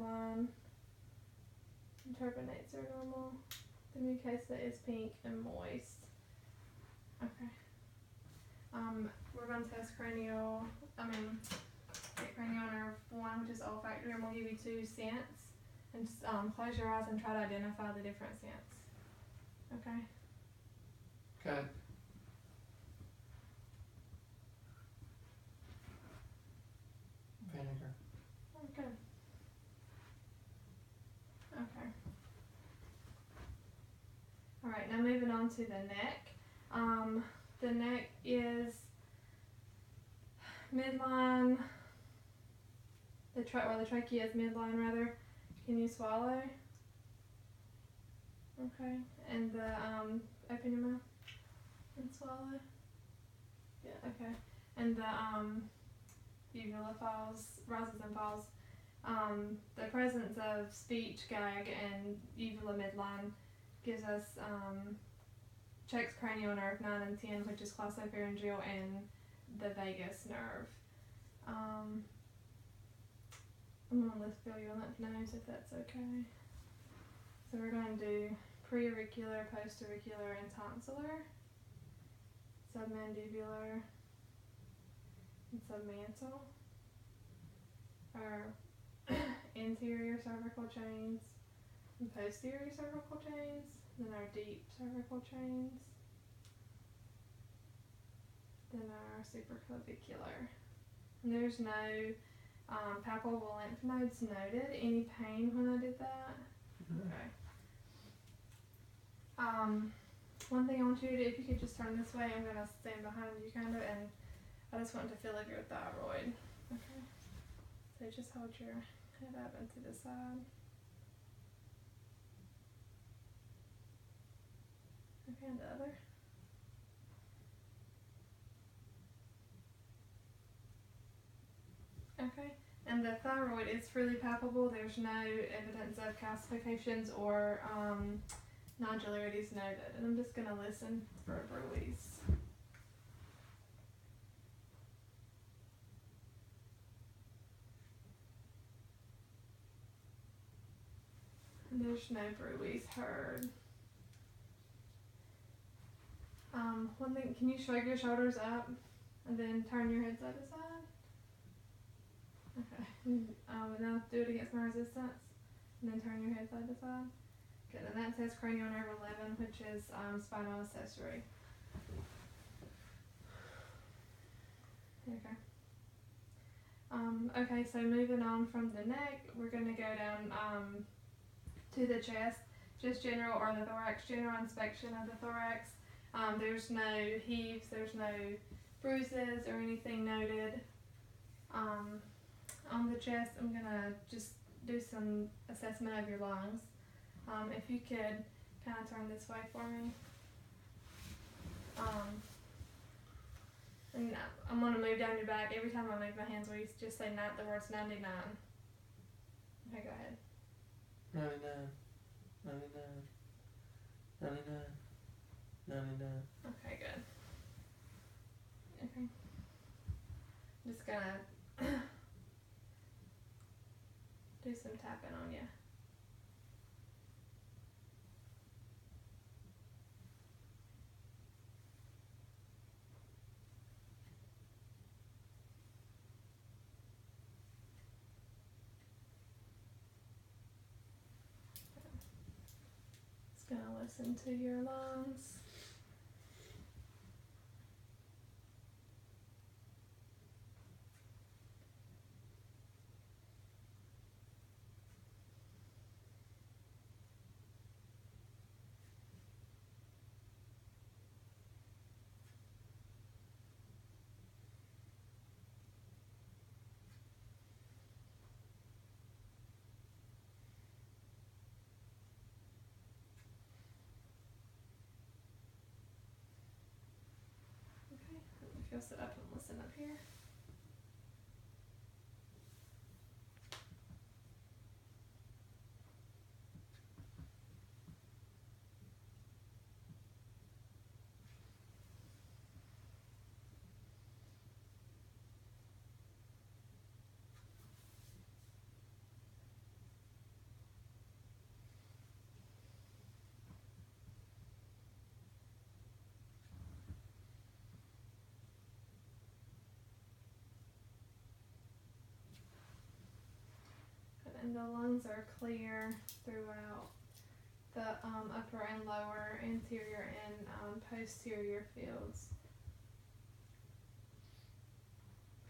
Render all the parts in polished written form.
midline. Turbinates are normal. The mucosa is pink and moist. Okay. We're going to test cranial nerve 1, which is olfactory, and we'll give you 2 scents. And just close your eyes and try to identify the different scents. Okay? Okay. Vinegar. Okay. Okay. Alright, now moving on to the neck. The neck is midline. The trachea is midline rather. Can you swallow? Okay. And the open your mouth and swallow. Yeah, okay. And the uvula falls, rises and falls. The presence of speech, gag, and uvula midline gives us checks cranial nerve 9 and 10, which is glossopharyngeal, and the vagus nerve. I'm going to feel your lymph nodes if that's okay. So we're going to do preauricular, postauricular, and tonsillar, submandibular, and submantle. Our anterior cervical chains and posterior cervical chains, then our deep cervical chains, then our supraclavicular. And there's no palpable lymph nodes noted. Any pain when I did that? Okay. One thing I want you to do, if you could just turn this way, I'm going to stand behind you kind of, and I just want to feel of your thyroid. Okay. So just hold your head up and to the side. Okay, and the other. Okay, and the thyroid is freely palpable. There's no evidence of calcifications or nodularities noted. And I'm just going to listen for a bruise. And there's no bruise heard. One thing, can you shrug your shoulders up and then turn your head side to side? Okay. Now do it against my resistance, and then turn your head side to side. Good, and that says cranial nerve 11, which is spinal accessory. Okay. Okay, so moving on from the neck, we're going to go down to the chest, just general, or the thorax, general inspection of the thorax. There's no heaves, there's no bruises or anything noted. On the chest, I'm going to just do some assessment of your lungs. If you could kind of turn this way for me. And I'm going to move down your back. Every time I move my hands, will you just say the words 99? Okay, go ahead. 99, 99, 99, 99. Okay, good. Okay. Just gonna do some tapping on you. Just gonna listen to your lungs. If you'll sit up and listen up here. and the lungs are clear throughout the upper and lower, anterior and posterior fields.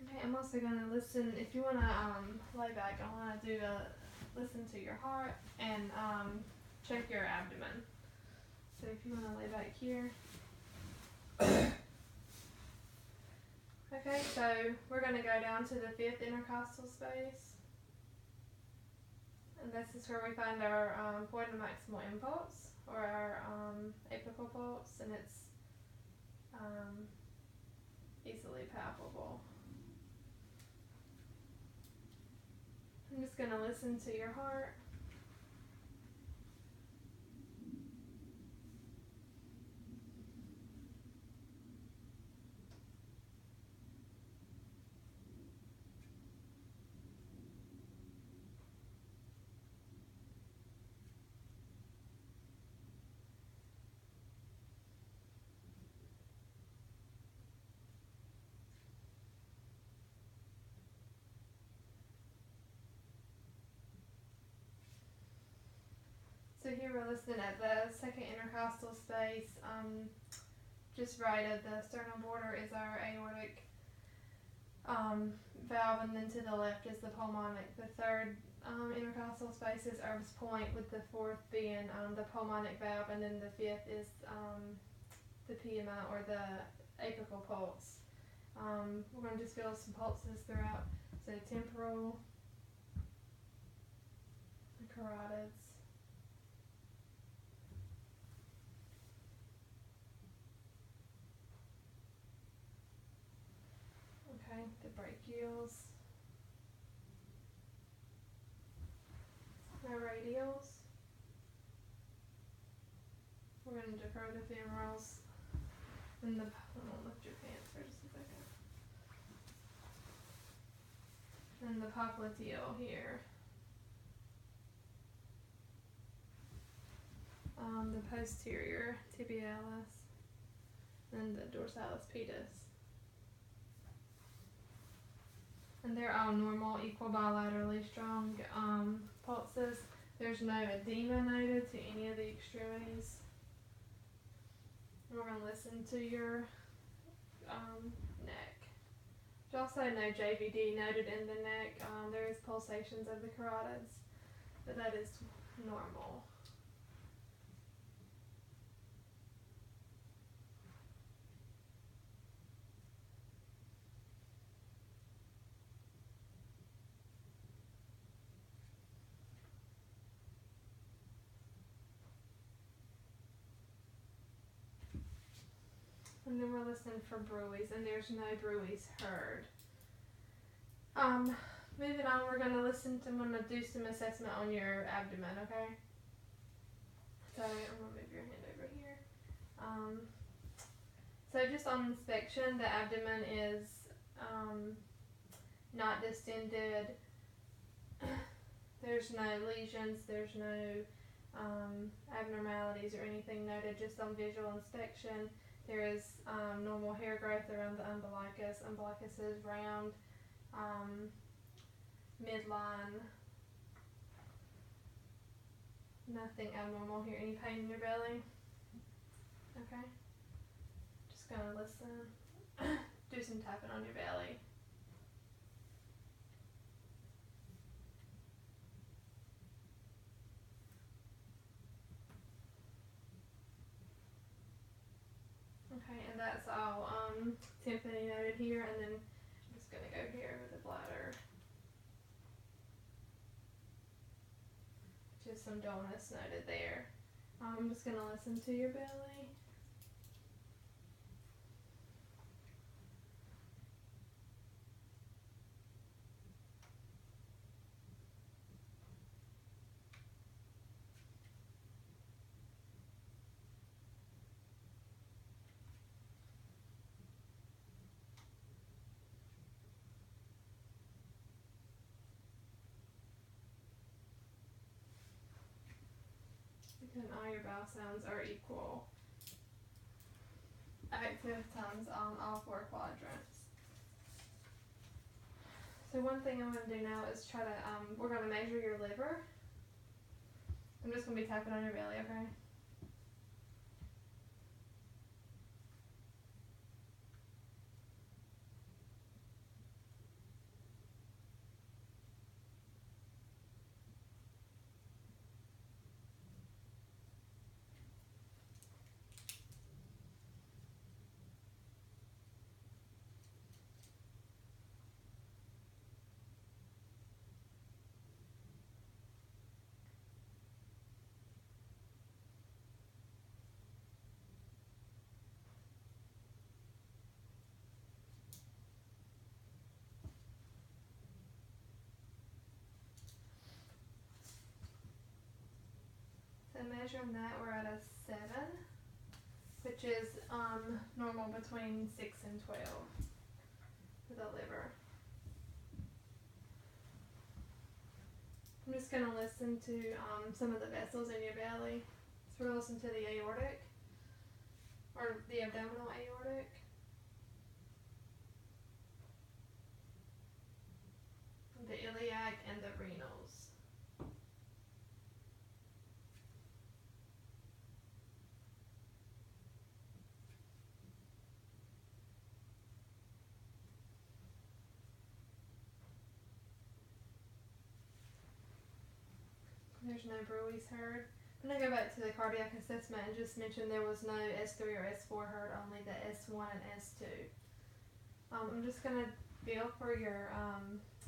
Okay, I'm also going to listen, if you want to lay back, I want to listen to your heart and check your abdomen. So if you want to lay back here. Okay, so we're going to go down to the 5th intercostal space. And this is where we find our point of maximal impulse, or our apical pulse, and it's easily palpable. I'm just going to listen to your heart. So here we're listening at the 2nd intercostal space. Just right at the sternal border is our aortic valve, and then to the left is the pulmonic. The 3rd intercostal space is Erb's point, with the 4th being the pulmonic valve, and then the 5th is the PMI, or the apical pulse. We're going to just feel some pulses throughout. So temporal, the carotids. Okay, the brachials, the radials. We're going to defer the femorals, and I'm going to lift your pants for just a second. And the popliteal here. The posterior tibialis, and the dorsalis pedis. And they're all normal, equal bilaterally strong pulses. There's no edema noted to any of the extremities. And we're going to listen to your neck. There's also no JVD noted in the neck. There is pulsations of the carotids, but that is normal. And then we're listening for bruits, and there's no bruits heard. Moving on, I'm going to do some assessment on your abdomen, okay? So I'm going to move your hand over here. So just on inspection, the abdomen is not distended. There's no lesions, there's no abnormalities or anything noted. Just on visual inspection, there is normal hair growth around the umbilicus. Umbilicus is round, midline. Nothing abnormal here. Any pain in your belly? Okay. Just gonna listen. Do some tapping on your belly. Okay, and that's all tympani noted here, and then I'm just going to go here with the bladder. Just some dullness noted there. I'm just going to listen to your belly. And all your vowel sounds are equal. Active times on all 4 quadrants. So one thing I'm going to do now is try to, we're going to measure your liver. I'm just going to be tapping on your belly, okay? So measuring that, we're at a 7, which is normal between 6 and 12 for the liver. I'm just going to listen to some of the vessels in your belly. So we're listening to the aortic, or the abdominal aortic. The iliac and the renals. There's no bruise heard. I'm going to go back to the cardiac assessment and just mention there was no S3 or S4 heard, only the S1 and S2. I'm just going to feel for your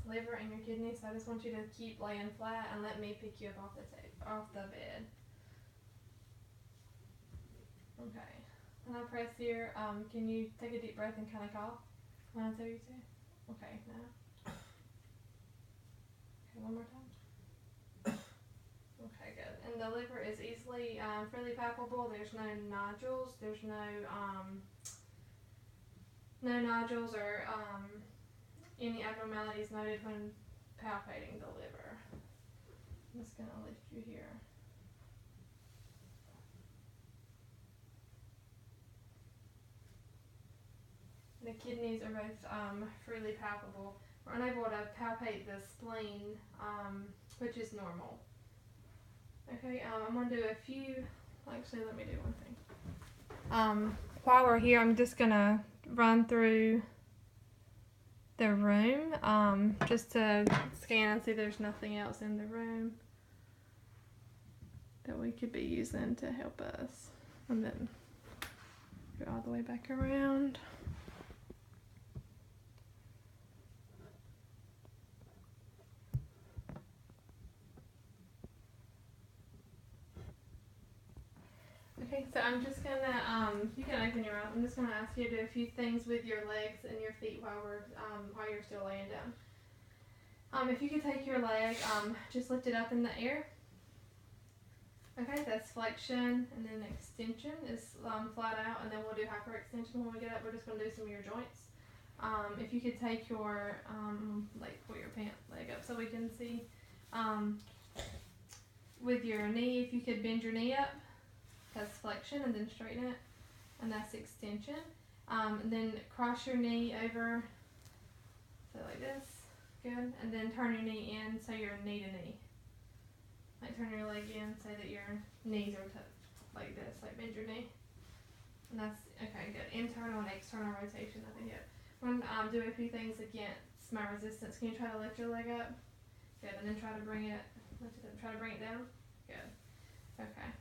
liver and your kidneys, so I just want you to keep laying flat and let me pick you up off the bed. Okay. When I press here, can you take a deep breath and kind of cough when I tell you to? Okay, now. Okay, one more time. Okay, good. And the liver is easily, freely palpable. There's no nodules. There's no nodules or any abnormalities noted when palpating the liver. I'm just going to lift you here. The kidneys are both freely palpable. We're unable to palpate the spleen, which is normal. Okay, I'm going to do a few, actually let me do one thing. While we're here, I'm just going to run through the room just to scan and see there's nothing else in the room that we could be using to help us. And then go all the way back around. Okay, so I'm just gonna, you can open your eyes. I'm just gonna ask you to do a few things with your legs and your feet while you're still laying down. If you could take your leg, just lift it up in the air. Okay, that's flexion, and then extension is flat out, and then we'll do hyperextension when we get up. We're just gonna do some of your joints. If you could take your, pull your pant leg up so we can see. With your knee, if you could bend your knee up. That's flexion, and then straighten it, and that's extension. And then cross your knee over, so like this, good. And then turn your knee in, so you're knee to knee. Like turn your leg in, so that your knees are like this, like bend your knee. And that's, okay, good. Internal and external rotation of the hip. We're gonna do a few things against my resistance. Can you try to lift your leg up? Good, and then try to bring it, try to bring it down. Good, okay.